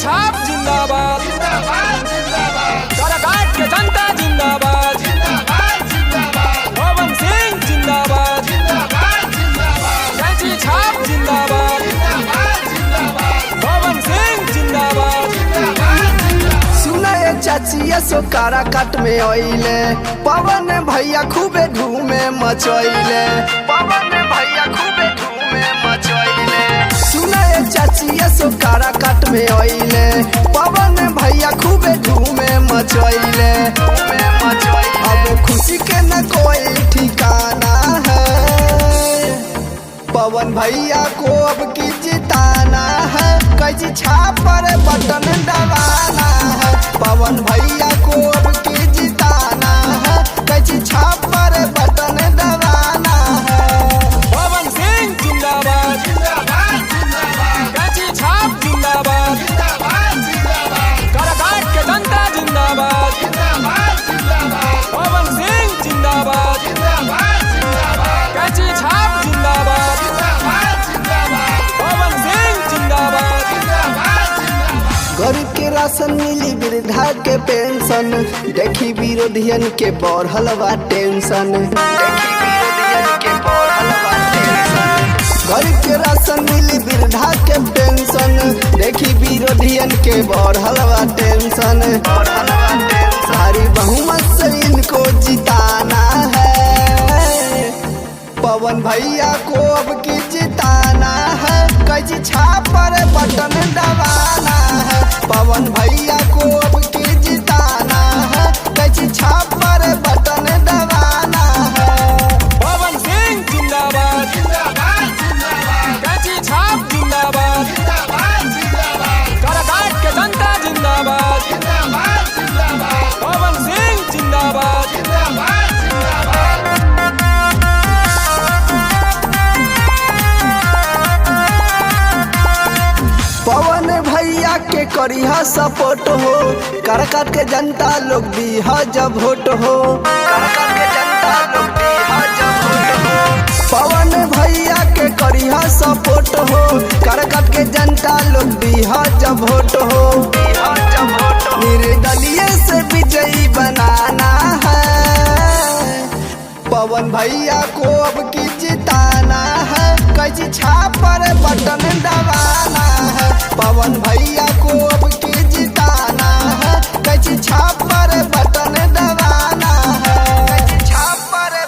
छाप जिंदाबाद जिंदाबाद जिंदाबाद काराकाट के जनता जिंदाबाद जिंदाबाद जिंदाबाद पवन सिंह जिंदाबाद जिंदाबाद जिंदाबाद कैंची छाप जिंदाबाद जिंदाबाद जिंदाबाद पवन सिंह जिंदाबाद सुनाए चाचिया सो काराकाट में आइले पवन भैया खूबे धूमे मचैले पवन भैया खूबे धूमे मचैले सुनाए चाचिया सो काराकाट में आइले पवन भैया खूबे धूमे मचैले अब खुशी के न कोई ठिकाना है पवन भैया को अब की जिताना है कैसी छाप पर बटन दबाना है पवन भैया को अब की जिताना है कैसी छाप पर बटन दबाना है पवन सिंह जिंदाबाद जिंदाबाद जिंदाबाद कैंची छाप जिंदाबाद जिंदाबाद जिंदाबाद काराकाट के जनता जिंदाबाद जिंदाबाद जिंदाबाद पवन सिंह जिंदाबाद जिंदाबाद जिंदाबाद कैंची छाप जिंदाबाद जिंदाबाद जिंदाबाद पवन सिंह जिंदाबाद गरीब के राशन मिली वृद्धा के पेंशन देखी विरोधियन के बढ़ल बा टेंशन देखी विरोधियन के बढ़ल बा टेंशन गरीब के राशन मिली वृद्धा के पेंशन देखी विरोधियन के बढ़ल बा टेंशन भारी बहुमत से इनको जिताना है पवन भैया को अब की जिताना है कैसी छाप पर बटन दबाना है पवन भैया को अब की जिताना है कैसी छाप पर बटन दबाना है पवन सिंह जिंदाबाद जिंदाबाद जिंदाबाद कैंची छाप जिंदाबाद जिंदाबाद जिंदाबाद काराकाट के जनता जिंदाबाद जिंदाबाद जिंदाबाद पवन सिंह जिंदाबाद जिंदाबाद जिंदाबाद पवन भैया के करिहा सपोर्ट हो काराकाट के जनता लोग दीहा जब वोट हो काराकाट के जनता लोग दीहा जब वोट हो पवन भैया के करिहा सपोर्ट हो काराकाट के जनता लोग दीहा जब वोट हो निर्दलीय से विजयी बनाना है पवन भैया को अब की जिताना है कैसी छाप पर बटन दबाना है पवन भैया को अब की जिताना है कैसी छाप पर बटन